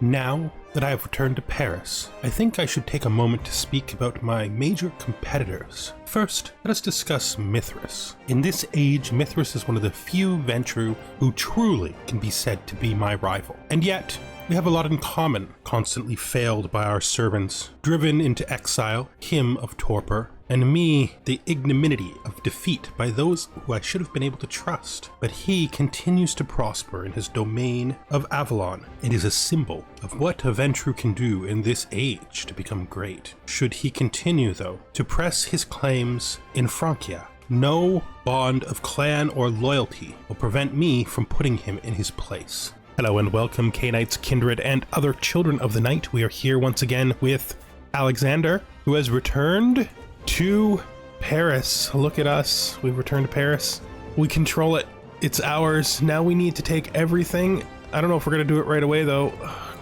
Now that I have returned to Paris, I think I should take a moment to speak about my major competitors. First, let us discuss Mithras. In this age, Mithras is one of the few Ventrue who truly can be said to be my rival. And yet, we have a lot in common, constantly failed by our servants, driven into exile, him of torpor, and me the ignominy of defeat by those who I should have been able to trust. But he continues to prosper in his domain of Avalon. It is a symbol of what a Ventrue can do in this age to become great. Should he continue, though, to press his claims in Francia, no bond of clan or loyalty will prevent me from putting him in his place. Hello and welcome, K-Knights, Kindred, and other children of the night. We are here once again with Alexander, who has returned to Paris. Look at us. We've returned to Paris. We control it. It's ours. Now we need to take everything. I don't know if we're going to do it right away, though.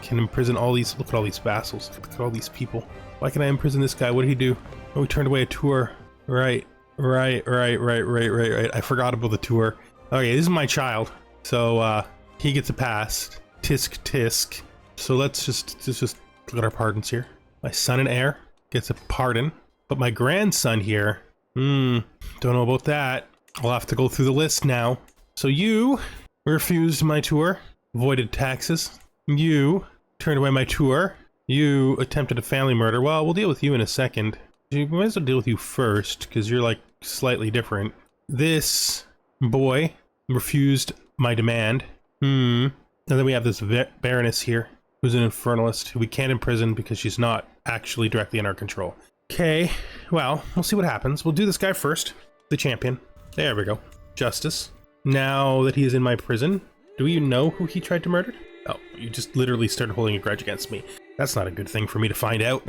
Can imprison all these. Look at all these vassals. Look at all these people. Why can I imprison this guy? What did he do? Oh, we turned away a tour. Right. I forgot about the tour. Okay, this is my child. So, he gets a pass. Tisk. So let's just look at our pardons here. My son and heir gets a pardon. But my grandson here, don't know about that. I'll have to go through the list now. So you refused my tour, avoided taxes. You turned away my tour. You attempted a family murder. Well, we'll deal with you in a second. We might as well deal with you first, because you're like slightly different. This boy refused my demand. And then we have this Baroness here, who's an infernalist, who we can't imprison because she's not actually directly in our control. Okay, well, we'll see what happens. We'll do this guy first, the champion. There we go. Justice. Now that he is in my prison, do you know who he tried to murder? Oh, you just literally started holding a grudge against me. That's not a good thing for me to find out.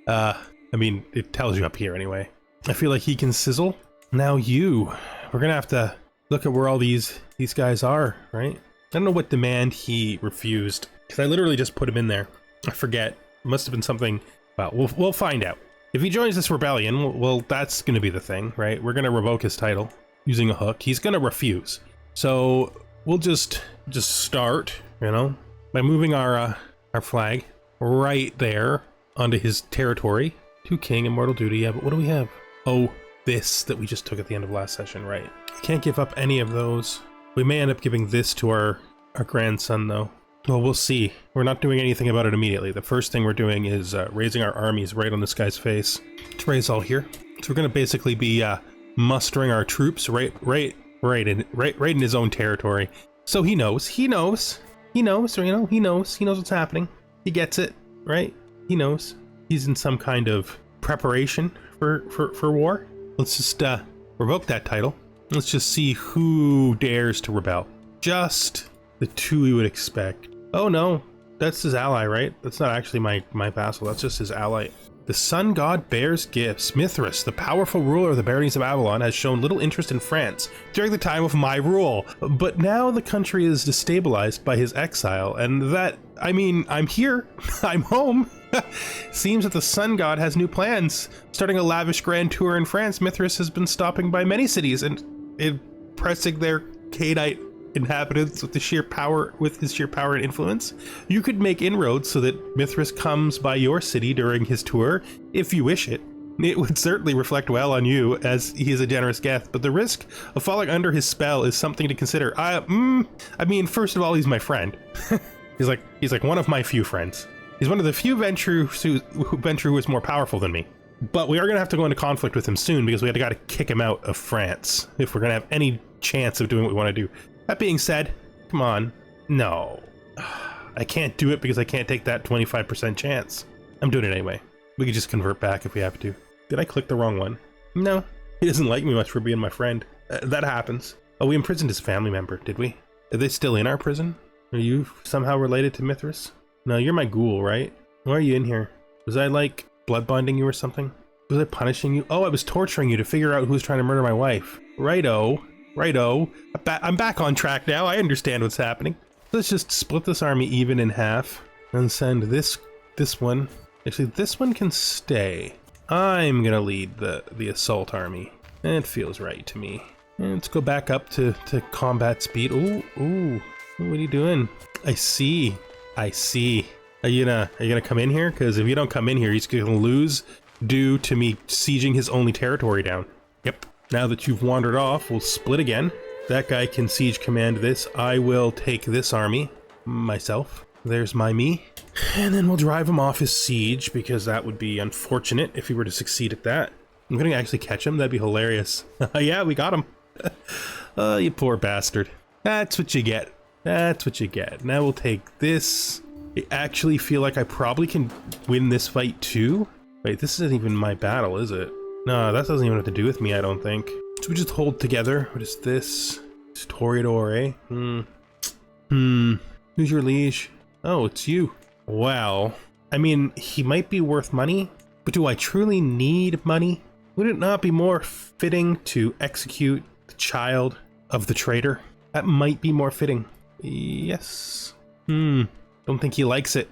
I mean, it tells you up here anyway. I feel like he can sizzle. Now we're gonna have to look at where all these guys are, right? I don't know what demand he refused, because I literally just put him in there. I forget. It must have been something. Well, we'll find out. If he joins this rebellion, well, that's going to be the thing, right? We're going to revoke his title using a hook. He's going to refuse. So we'll just start, by moving our flag right there onto his territory. To King, immortal duty. Yeah, but what do we have? Oh, this that we just took at the end of last session, right? I can't give up any of those. We may end up giving this to our grandson, though. Well, we'll see. We're not doing anything about it immediately. The first thing we're doing is raising our armies right on this guy's face. To raise all here. So we're going to basically be mustering our troops right in his own territory. So he knows what's happening. He gets it, right? He knows. He's in some kind of preparation for war. Let's just revoke that title. Let's just see who dares to rebel. Just the two we would expect. Oh no, that's his ally, right? That's not actually my vassal, that's just his ally. The sun god bears gifts. Mithras, the powerful ruler of the baronies of Avalon, has shown little interest in France during the time of my rule. But now the country is destabilized by his exile, and I'm here, I'm home. Seems that the sun god has new plans. Starting a lavish grand tour in France, Mithras has been stopping by many cities and impressing their K-Knight inhabitants with his sheer power and influence. You could make inroads so that Mithras comes by your city during his tour, if you wish it. It would certainly reflect well on you, as he is a generous guest, but the risk of falling under his spell is something to consider. I mean, first of all, he's my friend. he's like one of my few friends. He's one of the few Ventrue who is more powerful than me. But we are going to have to go into conflict with him soon, because we got to kick him out of France if we're going to have any chance of doing what we want to do. That being said, come on. No. I can't do it because I can't take that 25% chance. I'm doing it anyway. We could just convert back if we have to. Did I click the wrong one? No. He doesn't like me much for being my friend. That happens. Oh, we imprisoned his family member, did we? Are they still in our prison? Are you somehow related to Mithras? No, you're my ghoul, right? Why are you in here? Was I like blood bonding you or something? Was I punishing you? Oh, I was torturing you to figure out who was trying to murder my wife. Righto. I'm back on track now. I understand what's happening. Let's just split this army even in half and send this one. Actually, this one can stay. I'm gonna lead the assault army. It feels right to me. And let's go back up to combat speed. Ooh, what are you doing? I see. Are you gonna come in here? Because if you don't come in here, he's gonna lose due to me sieging his only territory down. Yep. Now that you've wandered off, we'll split again. That guy can siege command this. I will take this army myself. There's my me. And then we'll drive him off his siege, because that would be unfortunate if he were to succeed at that. I'm gonna actually catch him. That'd be hilarious. Yeah, we got him. Oh, you poor bastard. That's what you get. That's what you get. Now we'll take this. I actually feel like I probably can win this fight too. Wait, this isn't even my battle, is it? No, that doesn't even have to do with me, I don't think. So we just hold together. What is this? It's Toreador, eh? Who's your liege? Oh, it's you. Well, I mean, he might be worth money, but do I truly need money? Would it not be more fitting to execute the child of the traitor? That might be more fitting. Yes. Don't think he likes it.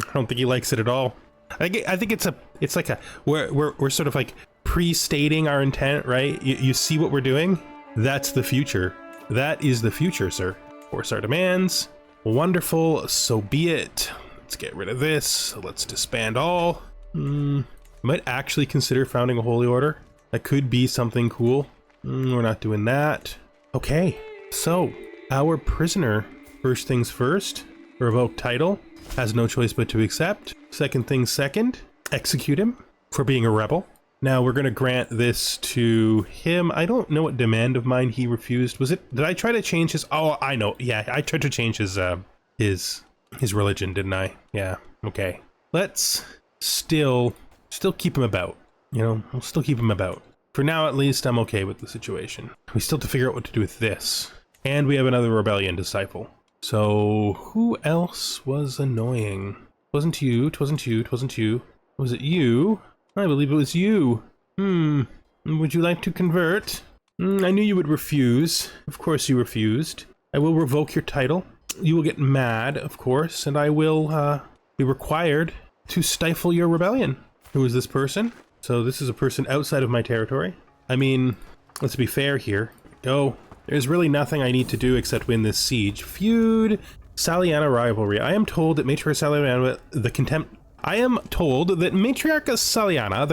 I don't think he likes it at all. I think it's like we're sort of like pre-stating our intent, right? You see what we're doing? That's the future. That is the future, sir. Force our demands. Wonderful. So be it. Let's get rid of this. Let's disband all. I might actually consider founding a holy order. That could be something cool. We're not doing that. Okay. So our prisoner, first things first, revoke title, has no choice but to accept. Second things second, execute him for being a rebel. Now we're going to grant this to him. I don't know what demand of mine he refused. Was it, did I try to change his, oh, I know. Yeah, I tried to change his religion, didn't I? Yeah, okay. Let's still keep him about, you know, we'll still keep him about. For now, at least, I'm okay with the situation. We still have to figure out what to do with this. And we have another rebellion to stifle. So who else was annoying? Wasn't you, twasn't you, twasn't you. Was it you? I believe it was you. Would you like to convert? I knew you would refuse. Of course you refused. I will revoke your title. You will get mad, of course, and I will be required to stifle your rebellion. Who is this person? So this is a person outside of my territory. I mean, let's be fair here. Go. There's really nothing I need to do except win this siege. Feud, Saliana rivalry. I am told that Matriarch Saliana, the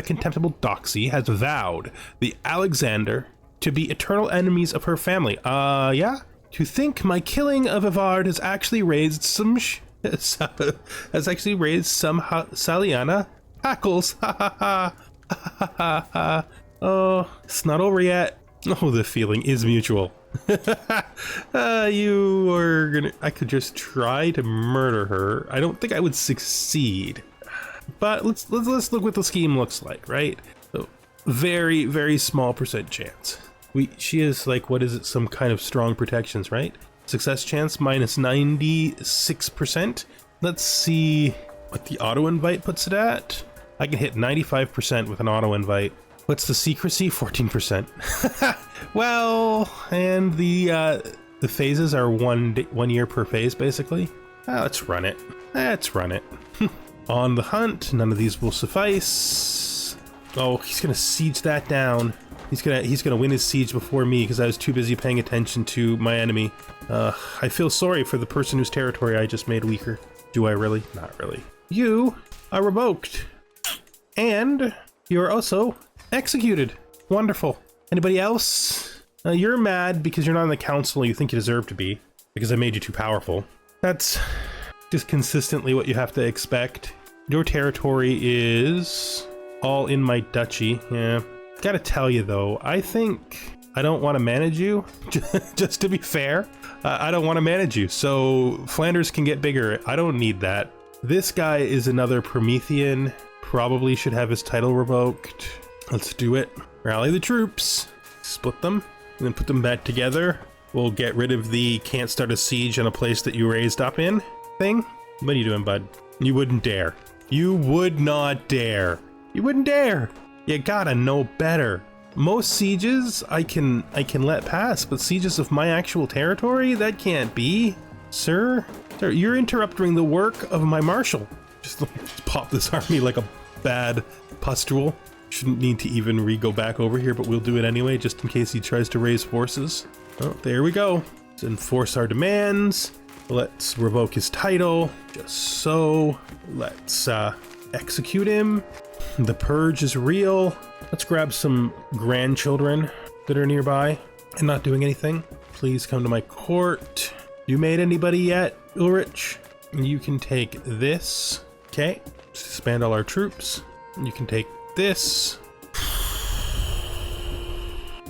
contemptible doxy, has vowed the Alexander to be eternal enemies of her family. Yeah? To think my killing of Evard has actually raised some Saliana hackles. Ha ha ha. Ha ha ha. Oh, it's not over yet. Oh, the feeling is mutual. You are gonna, I could just try to murder her. I don't think I would succeed, but let's look what the scheme looks like, right? So very, very small percent chance. She is like, what is it? Some kind of strong protections, right? Success chance minus 96%. Let's see what the auto invite puts it at. I can hit 95% with an auto invite. What's the secrecy? 14%. Well, and the phases are one year per phase, basically. Let's run it. Let's run it. On the hunt. None of these will suffice. Oh, he's gonna siege that down. He's gonna win his siege before me because I was too busy paying attention to my enemy. I feel sorry for the person whose territory I just made weaker. Do I really? Not really. You are revoked. And you are also executed. Wonderful. Anybody else? You're mad because you're not in the council you think you deserve to be, because I made you too powerful. That's just consistently what you have to expect. Your territory is all in my duchy. Yeah. Gotta tell you though, I think I don't want to manage you. Just to be fair, I don't want to manage you. So Flanders can get bigger. I don't need that. This guy is another Promethean. Probably should have his title revoked. Let's do it. Rally the troops, split them, and then put them back together. We'll get rid of the can't start a siege on a place that you raised up in thing. What are you doing, bud? You wouldn't dare. You would not dare. You wouldn't dare. You gotta know better. Most sieges I can let pass, but sieges of my actual territory, that can't be. Sir, you're interrupting the work of my marshal. Just pop this army like a bad pustule. Shouldn't need to even go back over here, but we'll do it anyway, just in case he tries to raise forces. Oh, there we go. Let's enforce our demands. Let's revoke his title, just so. Let's execute him. The purge is real. Let's grab some grandchildren that are nearby and not doing anything. Please come to my court. You made anybody yet, Ulrich? You can take this. Okay, suspend all our troops. You can take this.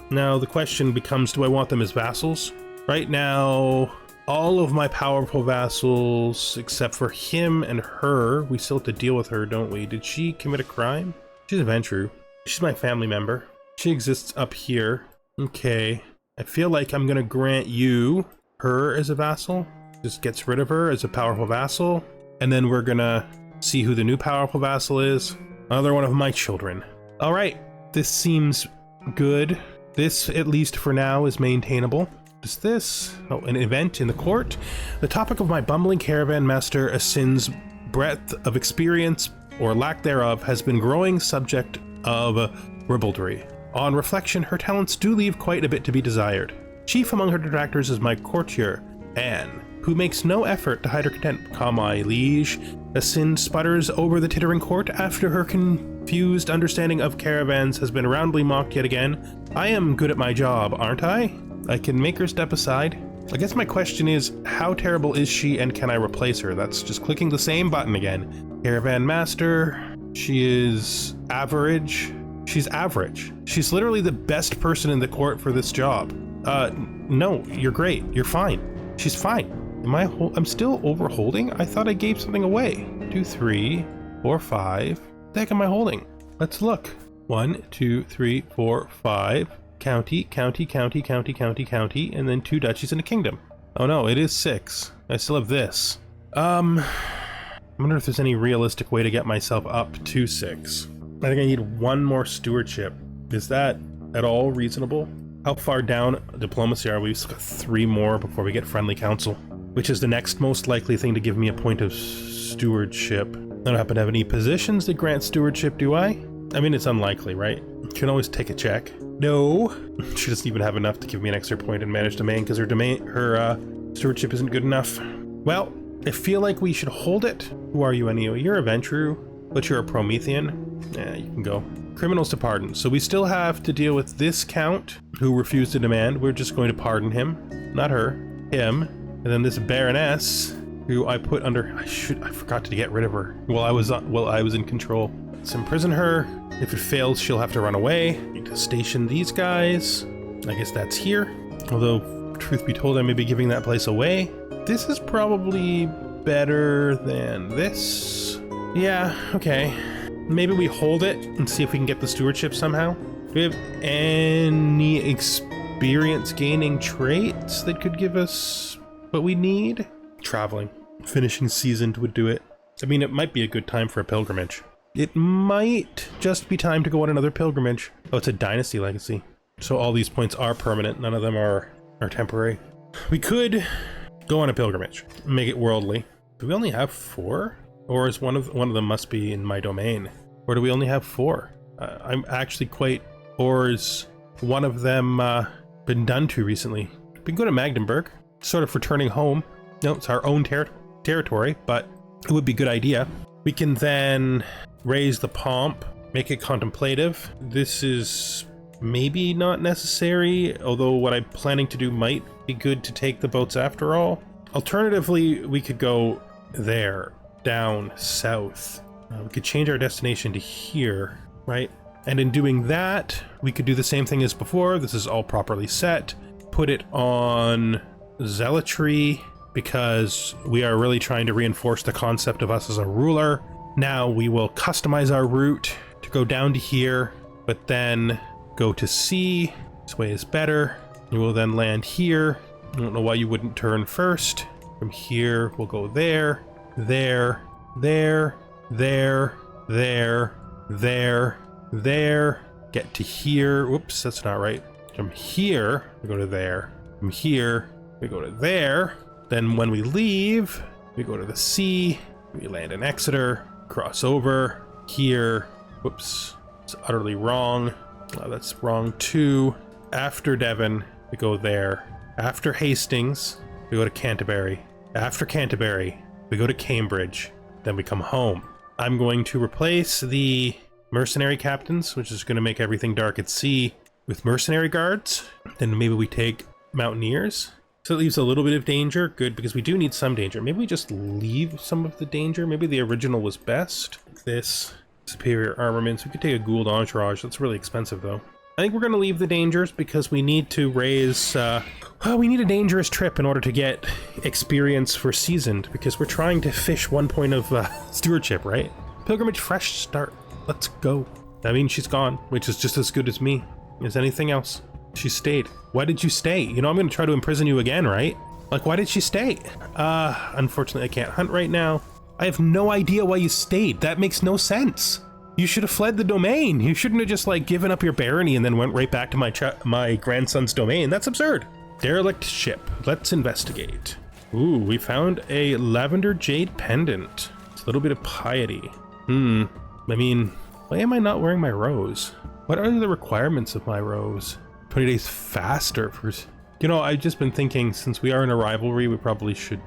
Now the question becomes, do I want them as vassals? Right now, all of my powerful vassals, except for him and her, we still have to deal with her, don't we? Did she commit a crime? She's a Ventrue. She's my family member. She exists up here. Okay, I feel like I'm gonna grant you her as a vassal. Just gets rid of her as a powerful vassal. And then we're gonna see who the new powerful vassal is. Another one of my children. All right, this seems good. This, at least for now, is maintainable. Is this? Oh, an event in the court. The topic of my bumbling caravan master Asin's breadth of experience, or lack thereof, has been growing subject of ribaldry. On reflection, her talents do leave quite a bit to be desired. Chief among her detractors is my courtier, Anne, who makes no effort to hide her content. My liege, Asin sputters over the tittering court after her confused understanding of caravans has been roundly mocked yet again. I am good at my job, aren't I? I can make her step aside. I guess my question is, how terrible is she and can I replace her? That's just clicking the same button again. Caravan master, she is average. She's average. She's literally the best person in the court for this job. No, you're great. You're fine. She's fine. I'm still overholding? I thought I gave something away. 2, 3, 4, 5. What the heck am I holding? Let's look. 1, 2, 3, 4, 5. County, county, county, county, county, county, and then 2 duchies and a kingdom. Oh no, it is 6. I still have this. I wonder if there's any realistic way to get myself up to 6. I think I need 1 more stewardship. Is that at all reasonable? How far down diplomacy are we? We've got 3 more before we get friendly council, which is the next most likely thing to give me a point of stewardship. I don't happen to have any positions that grant stewardship, do I? I mean, it's unlikely, right? You can always take a check. No, she doesn't even have enough to give me an extra point in managed domain because her stewardship isn't good enough. Well, I feel like we should hold it. Who are you, Enio? You're a Ventrue, but you're a Promethean. Yeah, you can go. Criminals to pardon. So we still have to deal with this count who refused to demand. We're just going to pardon him, not her, him. And then this Baroness, who I put under. I forgot to get rid of her while I was in control. Let's imprison her. If it fails, she'll have to run away. Need to station these guys. I guess that's here. Although, truth be told, I may be giving that place away. This is probably better than this. Yeah, okay. Maybe we hold it and see if we can get the stewardship somehow. Do we have any experience gaining traits that could give us what we need? Traveling. Finishing seasoned would do it. I mean, it might be a good time for a pilgrimage. It might just be time to go on another pilgrimage. Oh, it's a dynasty legacy. So all these points are permanent. None of them are temporary. We could go on a pilgrimage, make it worldly. Do we only have 4? Or is one of them must be in my domain? Or do we only have 4? I'm actually quite... Or is one of them been done to recently? We can go to Magdeburg, sort of returning home. No, it's our own territory, but it would be a good idea. We can then raise the pomp, make it contemplative. This is maybe not necessary, although what I'm planning to do might be good to take the boats after all. Alternatively, we could go there, down south. We could change our destination to here, right? And in doing that, we could do the same thing as before. This is all properly set. Put it on zealotry, because we are really trying to reinforce the concept of us as a ruler. Now we will customize our route to go down to here, but then go to C. This way is better. We will then land here. I don't know why you wouldn't turn first. From here, we'll go there, there, there, there, there, there, there. Get to here. Whoops, that's not right. From here, we go to there. From here, we go to there. Then when we leave, we go to the sea, we land in Exeter, cross over here. Whoops, it's utterly wrong. That's wrong too. After Devon, we go there. After Hastings, we go to Canterbury. After Canterbury, we go to Cambridge, then we come home. I'm going to replace the mercenary captains, which is going to make everything dark at sea, with mercenary guards. Then maybe we take mountaineers. So it leaves a little bit of danger. Good, because we do need some danger. Maybe we just leave some of the danger. Maybe the original was best. This superior armaments. We could take a Gould entourage. That's really expensive though. I think we're going to leave the dangers because we need to raise, well, we need a dangerous trip in order to get experience for seasoned, because we're trying to fish 1 point of stewardship, right? Pilgrimage, fresh start. Let's go. I mean, she's gone, which is just as good as me. Is anything else? She stayed. Why did you stay? You know, I'm going to try to imprison you again, right? Like, why did she stay? Unfortunately, I can't hunt right now. I have no idea why you stayed. That makes no sense. You should have fled the domain. You shouldn't have just like given up your barony and then went right back to my grandson's domain. That's absurd. Derelict ship. Let's investigate. Ooh, we found a lavender jade pendant. It's a little bit of piety. I mean, why am I not wearing my rose? What are the requirements of my rose? 20 days faster for... You know, I've just been thinking, since we are in a rivalry, we probably should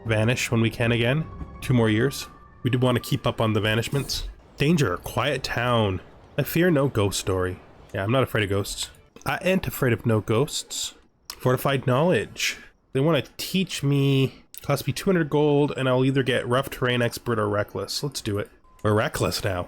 vanish when we can again. 2 more years. We do want to keep up on the vanishments. Danger, quiet town. I fear no ghost story. Yeah, I'm not afraid of ghosts. I ain't afraid of no ghosts. Fortified knowledge. They want to teach me, cost me 200 gold, and I'll either get rough terrain expert or reckless. Let's do it. We're reckless now.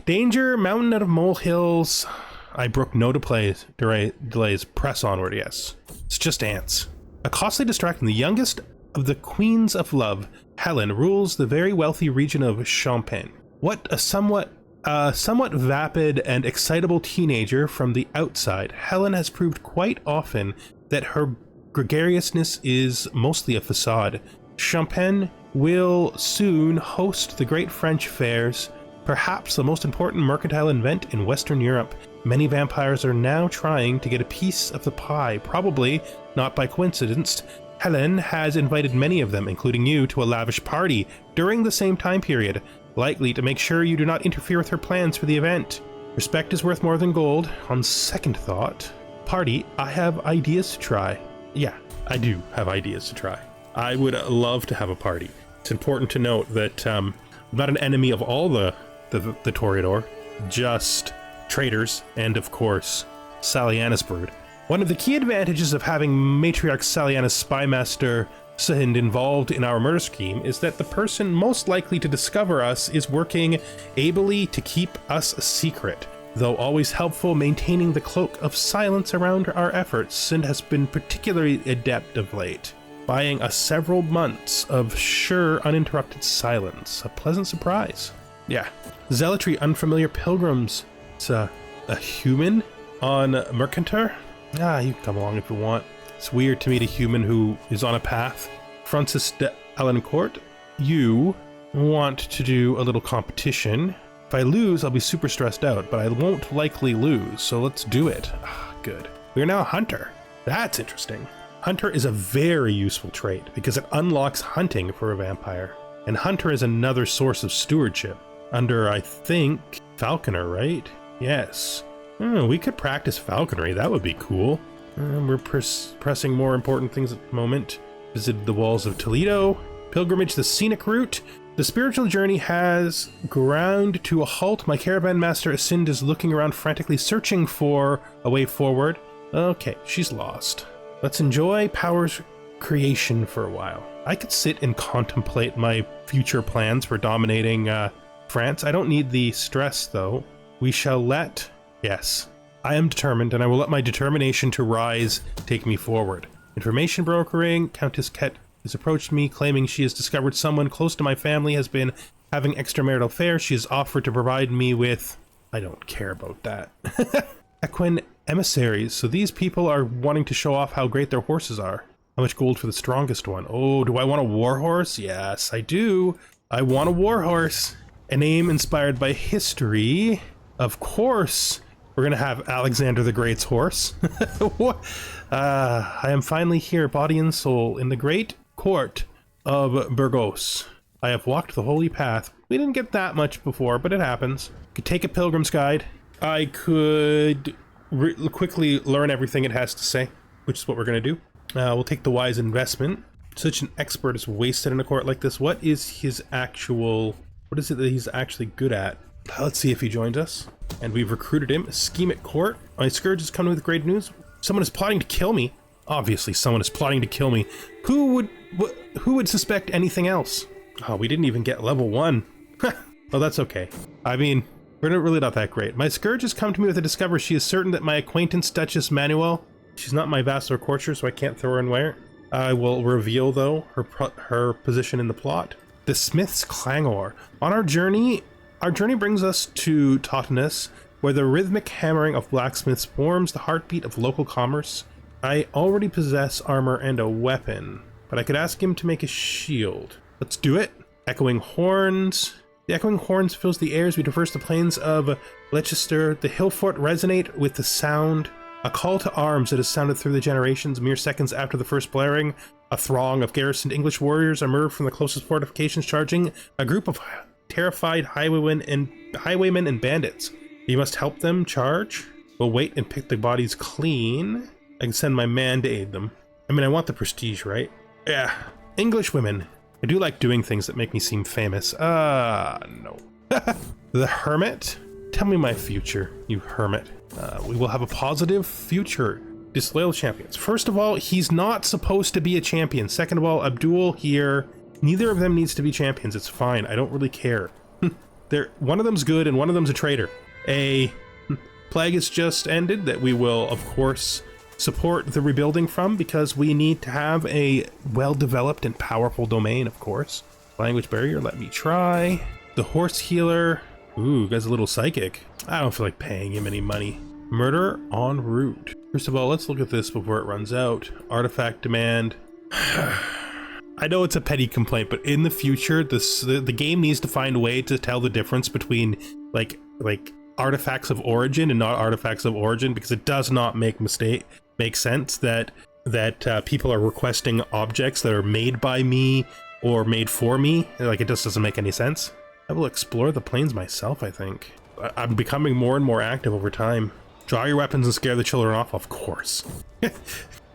Danger, mountain out of molehills. I brook no delays. Press onward, yes. It's just ants. A costly distraction. The youngest of the Queens of Love, Helen, rules the very wealthy region of Champagne. What a somewhat vapid and excitable teenager from the outside, Helen has proved quite often that her gregariousness is mostly a facade. Champagne will soon host the great French fairs, perhaps the most important mercantile event in Western Europe. Many vampires are now trying to get a piece of the pie, probably not by coincidence. Helen has invited many of them, including you, to a lavish party during the same time period, likely to make sure you do not interfere with her plans for the event. Respect is worth more than gold. On second thought, party, I have ideas to try. Yeah, I do have ideas to try. I would love to have a party. It's important to note that I'm not an enemy of all the Toreador, just traitors and, of course, Saliana's brood. One of the key advantages of having Matriarch Saliana's spymaster Sahind involved in our murder scheme is that the person most likely to discover us is working ably to keep us a secret, though always helpful maintaining the cloak of silence around our efforts, and has been particularly adept of late, buying us several months of sure uninterrupted silence. A pleasant surprise. Yeah. Zealotry, unfamiliar pilgrims. It's a human on Mercantor. You can come along if you want. It's weird to meet a human who is on a path. Francis de Alencourt, you want to do a little competition. If I lose, I'll be super stressed out, but I won't likely lose, so let's do it. Good. We are now a hunter. That's interesting. Hunter is a very useful trait because it unlocks hunting for a vampire. And hunter is another source of stewardship under, I think, falconer, right? Yes. We could practice falconry. That would be cool. We're pressing more important things at the moment. Visited the walls of Toledo. Pilgrimage, the scenic route. The spiritual journey has ground to a halt. My caravan master Asind is looking around frantically, searching for a way forward. Okay, she's lost. Let's enjoy Power's creation for a while. I could sit and contemplate my future plans for dominating France. I don't need the stress, though. We shall let... Yes, I am determined, and I will let my determination to rise take me forward. Information brokering. Countess Ket has approached me, claiming she has discovered someone close to my family has been having extramarital affairs. She has offered to provide me with... I don't care about that. Equine emissaries. So these people are wanting to show off how great their horses are. How much gold for the strongest one? Oh, do I want a war horse? Yes, I do. I want a war horse. A name inspired by history. Of course, we're going to have Alexander the Great's horse. What? I am finally here, body and soul, in the great court of Burgos. I have walked the holy path. We didn't get that much before, but it happens. Could take a pilgrim's guide. I could quickly learn everything it has to say, which is what we're going to do. We'll take the wise investment. Such an expert is wasted in a court like this. What is his actual... What is it that he's actually good at? Let's see if he joins us. And we've recruited him. Scheme at court. My scourge is coming with great news. Someone is plotting to kill me. Obviously, someone is plotting to kill me. Who would suspect anything else? Oh, we didn't even get level 1. Well, that's okay. I mean, we're really not that great. My scourge has come to me with a discovery. She is certain that my acquaintance, Duchess Manuel, she's not my vassal or courtier, so I can't throw her in where. I will reveal, though, her position in the plot. The Smith's Clangor. On our journey brings us to Totnes, where the rhythmic hammering of blacksmiths forms the heartbeat of local commerce. I already possess armor and a weapon, but I could ask him to make a shield. Let's do it. Echoing horns. The echoing horns fills the air as we traverse the plains of Leicester. The hill fort resonate with the sound. A call to arms that has sounded through the generations. Mere seconds after the first blaring, a throng of garrisoned English warriors emerge from the closest fortifications, charging a group of terrified highwaymen and bandits. You must help them charge. We'll wait and pick the bodies clean. I can send my man to aid them. I mean, I want the prestige, right? Yeah. English women. I do like doing things that make me seem famous. No. The Hermit? Tell me my future, you hermit. We will have a positive future. Disloyal champions. First of all, he's not supposed to be a champion. Second of all, Abdul here, neither of them needs to be champions. It's fine. I don't really care. One of them's good and one of them's a traitor. A plague has just ended that we will, of course, support the rebuilding from, because we need to have a well-developed and powerful domain, of course. Language barrier, let me try. The horse healer. Ooh, guy's a little psychic. I don't feel like paying him any money. Murder en route. First of all, let's look at this before it runs out. Artifact demand. I know it's a petty complaint, but in the future, the game needs to find a way to tell the difference between like artifacts of origin and not artifacts of origin, because it does not make sense that people are requesting objects that are made by me or made for me. Like, it just doesn't make any sense. I will explore the plains myself, I think. I'm becoming more and more active over time. Draw your weapons and scare the children off, of course.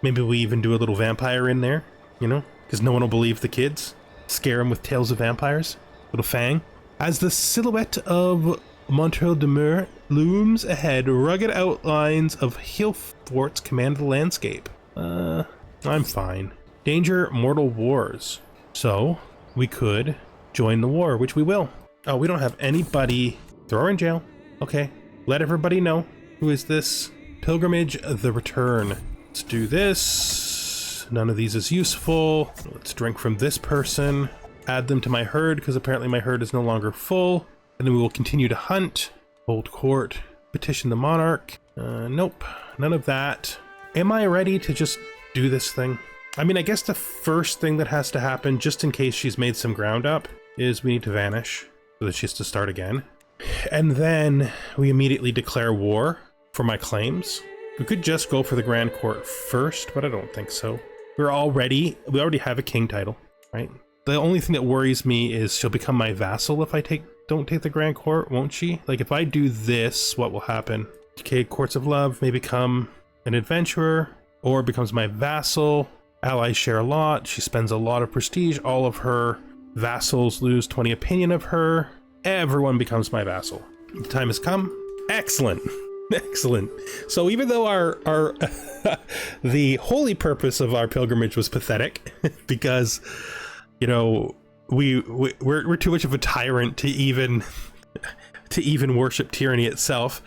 Maybe we even do a little vampire in there, you know? Because no one will believe the kids. Scare them with tales of vampires. Little Fang. As the silhouette of Montreuil de Mer looms ahead, rugged outlines of hill forts command the landscape. I'm fine. Danger, mortal wars. So, we could join the war, which we will. Oh, we don't have anybody. Throw her in jail. Okay. Let everybody know. Who is this? Pilgrimage, the return. Let's do this. None of these is useful. Let's drink from this person. Add them to my herd, because apparently my herd is no longer full. And then we will continue to hunt. Hold court. Petition the monarch. Nope. None of that. Am I ready to just do this thing? I mean, I guess the first thing that has to happen, just in case she's made some ground up, is we need to vanish so that she has to start again. And then we immediately declare war for my claims. We could just go for the Grand Court first, but I don't think so. We already have a king title, right? The only thing that worries me is she'll become my vassal if I don't take the Grand Court, won't she? Like, if I do this, what will happen? Okay, Courts of Love may become an adventurer or becomes my vassal. Allies share a lot. She spends a lot of prestige. All of her vassals lose 20 opinion of her. Everyone becomes my vassal. The time has come. Excellent. Excellent. So even though our the holy purpose of our pilgrimage was pathetic, because, you know, we're too much of a tyrant to even worship tyranny itself,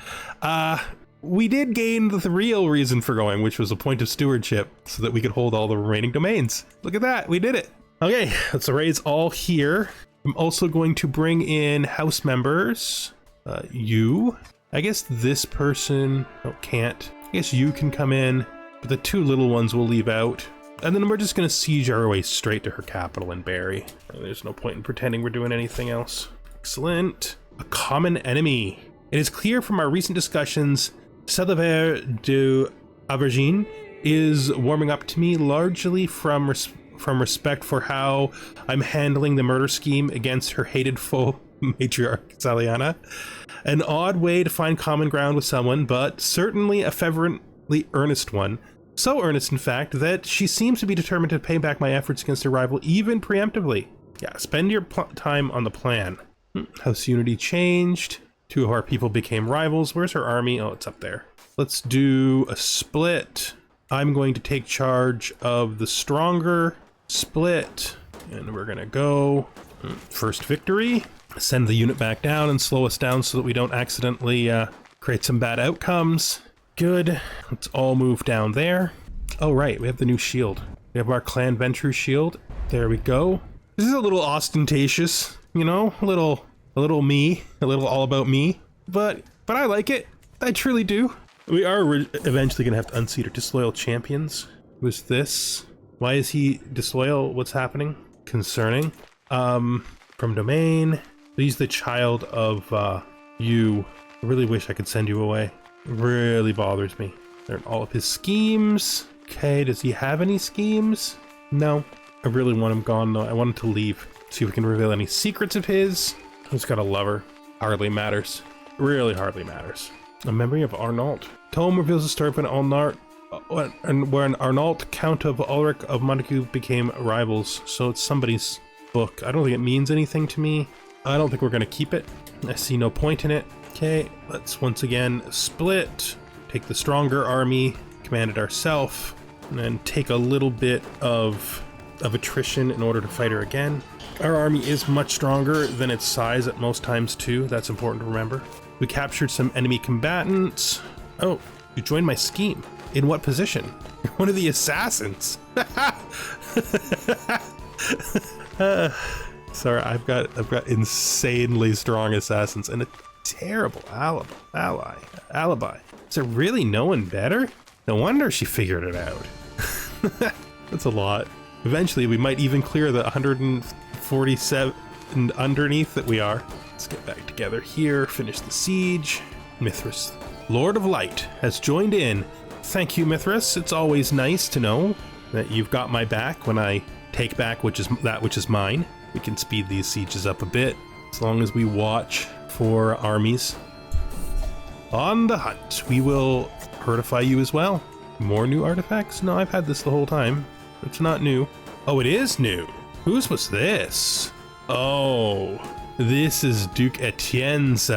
we did gain the real reason for going, which was a point of stewardship, so that we could hold all the remaining domains. Look at that, we did it. Okay, let's erase all here. I'm also going to bring in house members. You. I guess this person, oh, can't. I guess you can come in, but the two little ones will leave out. And then we're just going to siege our way straight to her capital in Barry. There's no point in pretending we're doing anything else. Excellent. A common enemy. It is clear from our recent discussions, Céliver de Aubergine is warming up to me, largely from respect for how I'm handling the murder scheme against her hated foe, matriarch Saliana. An odd way to find common ground with someone, but certainly a fervently earnest one. So earnest, in fact, that she seems to be determined to pay back my efforts against her rival, even preemptively. Yeah, spend your time on the plan. House unity changed. 2 of our people became rivals. Where's her army? Oh, it's up there. Let's do a split. I'm going to take charge of the stronger split, and we're gonna go first victory. Send the unit back down and slow us down so that we don't accidentally create some bad outcomes. Good. Let's all move down there. Oh, right. We have the new shield. We have our clan Ventrue shield. There we go. This is a little ostentatious, you know, a little me, a little all about me, but I like it. I truly do. We are eventually gonna have to unseat our disloyal champions. Who's this? Why is he disloyal? What's happening? Concerning. From domain. He's the child of you. I really wish I could send you away. It really bothers me. They're in all of his schemes. Okay, does he have any schemes? No. I really want him gone though. I want him to leave. See if we can reveal any secrets of his. He's got a lover. Hardly matters. Really hardly matters. A memory of Arnault. Tome reveals the story of when Arnault, Count of Ulrich of Montague, became rivals. So it's somebody's book. I don't think it means anything to me. I don't think we're gonna keep it. I see no point in it. Okay, let's once again split. Take the stronger army, command it ourselves, and then take a little bit of attrition in order to fight her again. Our army is much stronger than its size at most times too. That's important to remember. We captured some enemy combatants. Oh, you joined my scheme. In what position? You're one of the assassins. Sorry, I've got insanely strong assassins and a terrible alibi. Is there really no one better? No wonder she figured it out. That's a lot. Eventually, we might even clear the 147 underneath that we are. Let's get back together here, finish the siege. Mithras, Lord of Light, has joined in. Thank you, Mithras. It's always nice to know that you've got my back when I take back that which is mine. We can speed these sieges up a bit, as long as we watch for armies. On the hunt, we will herdify you as well. More new artifacts? No, I've had this the whole time. It's not new. Oh, it is new. Whose was this? Oh, this is Duke Etienne's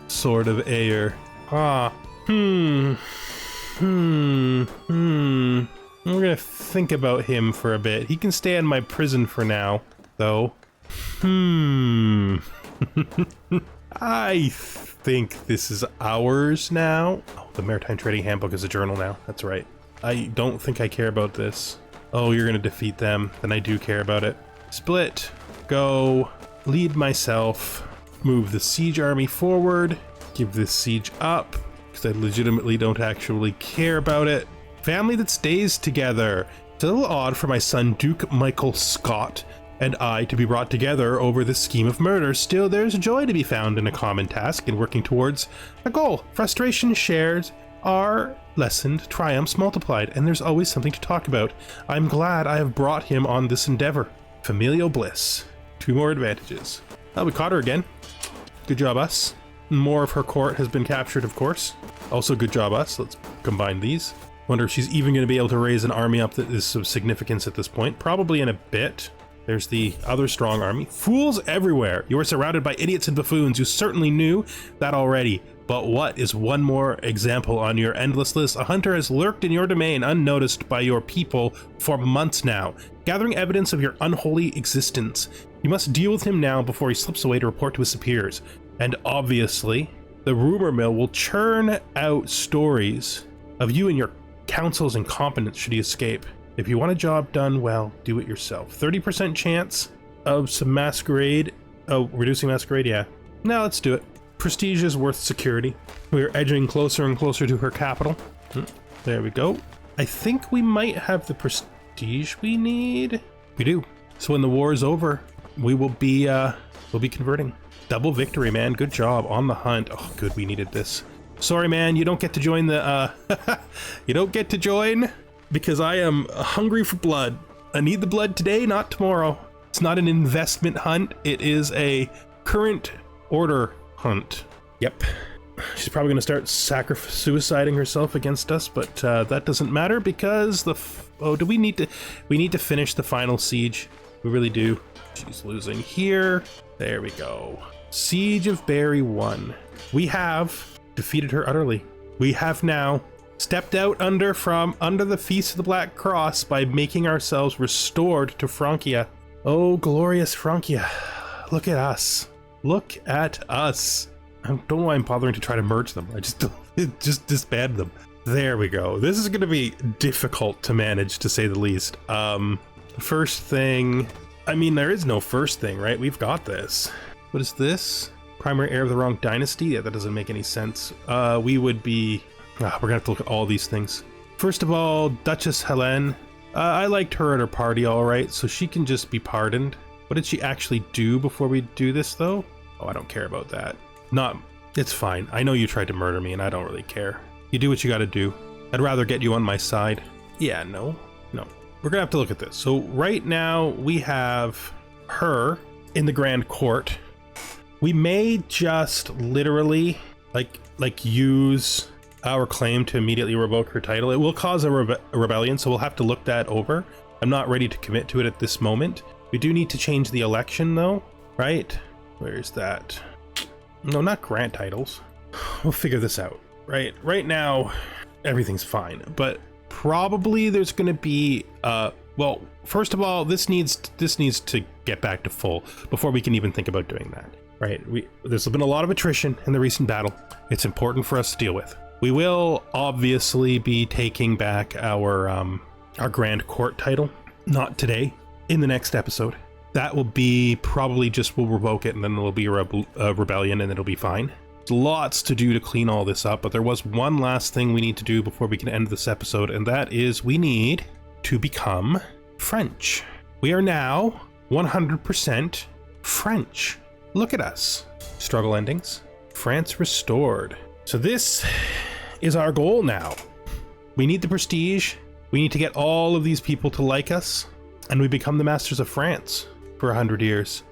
Sword of Air. Ah, We're gonna think about him for a bit. He can stay in my prison for now, though. I think this is ours now. Oh, the Maritime Trading Handbook is a journal now. That's right. I don't think I care about this. Oh, you're gonna defeat them. Then I do care about it. Split. Go. Lead myself. Move the siege army forward. Give this siege up, because I legitimately don't actually care about it. Family that stays together. It's a little odd for my son Duke Michael Scott and I to be brought together over this scheme of murder. Still, there's joy to be found in a common task and working towards a goal. Frustration shared are lessened, triumphs multiplied, and there's always something to talk about. I'm glad I have brought him on this endeavor. Familial bliss. 2 more advantages. Oh, we caught her again. Good job, us. More of her court has been captured, of course. Also, good job, us. Let's combine these. Wonder if she's even going to be able to raise an army up that is of significance at this point. Probably in a bit. There's the other strong army. Fools everywhere. You are surrounded by idiots and buffoons. You certainly knew that already. But what is one more example on your endless list? A hunter has lurked in your domain unnoticed by your people for months now, gathering evidence of your unholy existence. You must deal with him now before he slips away to report to his superiors. And obviously, the rumor mill will churn out stories of you and your council's incompetence should he escape. If you want a job done, well, do it yourself. 30% chance of some masquerade. Oh, reducing masquerade, yeah. Now let's do it. Prestige is worth security. We are edging closer and closer to her capital. There we go. I think we might have the prestige we need. We do. So when the war is over, we'll be converting. Double victory, man. Good job on the hunt. Oh, good. We needed this. Sorry, man. You don't get to join the. You don't get to join because I am hungry for blood. I need the blood today, not tomorrow. It's not an investment hunt. It is a current order hunt. Yep. She's probably going to start suiciding herself against us, but that doesn't matter because do we need to finish the final siege? We really do. She's losing here. There we go. Siege of Barry 1. We have defeated her utterly. We have now stepped out from under the Feast of the Black Cross by making ourselves restored to Francia. Oh, glorious Francia. Look at us. Look at us. I don't know why I'm bothering to try to merge them. I just disband them. There we go. This is going to be difficult to manage, to say the least. First thing, I mean, there is no first thing, right? We've got this. What is this? Primary heir of the wrong dynasty? Yeah, that doesn't make any sense. We would be... we're gonna have to look at all these things. First of all, Duchess Helene. I liked her at her party, all right, so she can just be pardoned. What did she actually do before we do this, though? Oh, I don't care about that. It's fine. I know you tried to murder me, and I don't really care. You do what you gotta do. I'd rather get you on my side. Yeah, no. We're gonna have to look at this. So right now, we have her in the Grand Court. We may just literally, like use our claim to immediately revoke her title. It will cause a rebellion, so we'll have to look that over. I'm not ready to commit to it at this moment. We do need to change the election, though, right? Where's that? No, not grant titles. We'll figure this out, right? Right now, everything's fine, but probably there's going to be, well, first of all, this needs to get back to full before we can even think about doing that, right? There's been a lot of attrition in the recent battle. It's important for us to deal with. We will obviously be taking back our Grand Court title, not today, in the next episode. That will be probably just, we'll revoke it and then there'll be a rebellion and it'll be fine. There's lots to do to clean all this up, but there was one last thing we need to do before we can end this episode, and that is we need to become French. We are now 100% French. Look at us. Struggle endings. France restored. So this is our goal now. We need the prestige. We need to get all of these people to like us, and we become the masters of France for 100 years.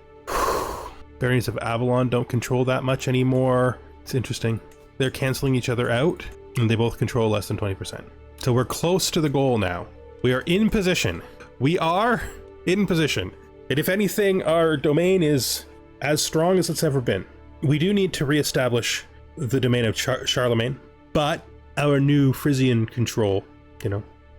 Baronies of Avalon don't control that much anymore. It's interesting. They're canceling each other out, and they both control less than 20%. So we're close to the goal now. We are in position. We are in position. And if anything, our domain is as strong as it's ever been. We do need to reestablish the domain of Charlemagne, but our new Frisian control,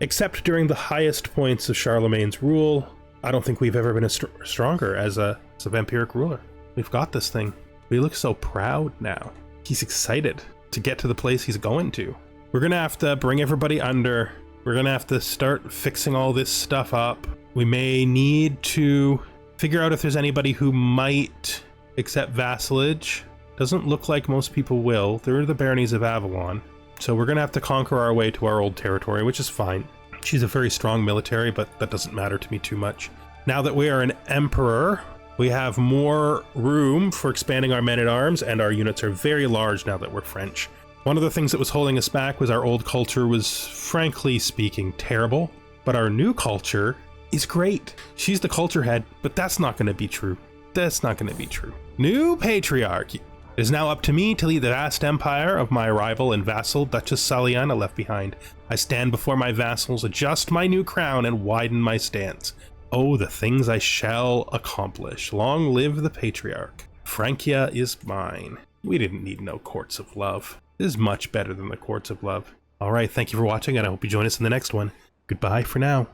except during the highest points of Charlemagne's rule, I don't think we've ever been stronger as a vampiric ruler. We've got this thing. We look so proud now. He's excited to get to the place he's going to. We're gonna have to bring everybody under. We're gonna have to start fixing all this stuff up. We may need to figure out if there's anybody who might accept vassalage. Doesn't look like most people will. They're the Baronies of Avalon. So we're gonna have to conquer our way to our old territory, which is fine. She's a very strong military, but that doesn't matter to me too much. Now that we are an emperor, we have more room for expanding our men-at-arms, and our units are very large now that we're French. One of the things that was holding us back was our old culture was, frankly speaking, terrible. But our new culture is great. She's the culture head, but that's not going to be true. That's not going to be true. New patriarch. It is now up to me to lead the vast empire of my rival and vassal, Duchess Saliana, left behind. I stand before my vassals, adjust my new crown, and widen my stance. Oh, the things I shall accomplish. Long live the patriarch. Francia is mine. We didn't need no courts of love. This is much better than the courts of love. All right, thank you for watching, and I hope you join us in the next one. Goodbye for now.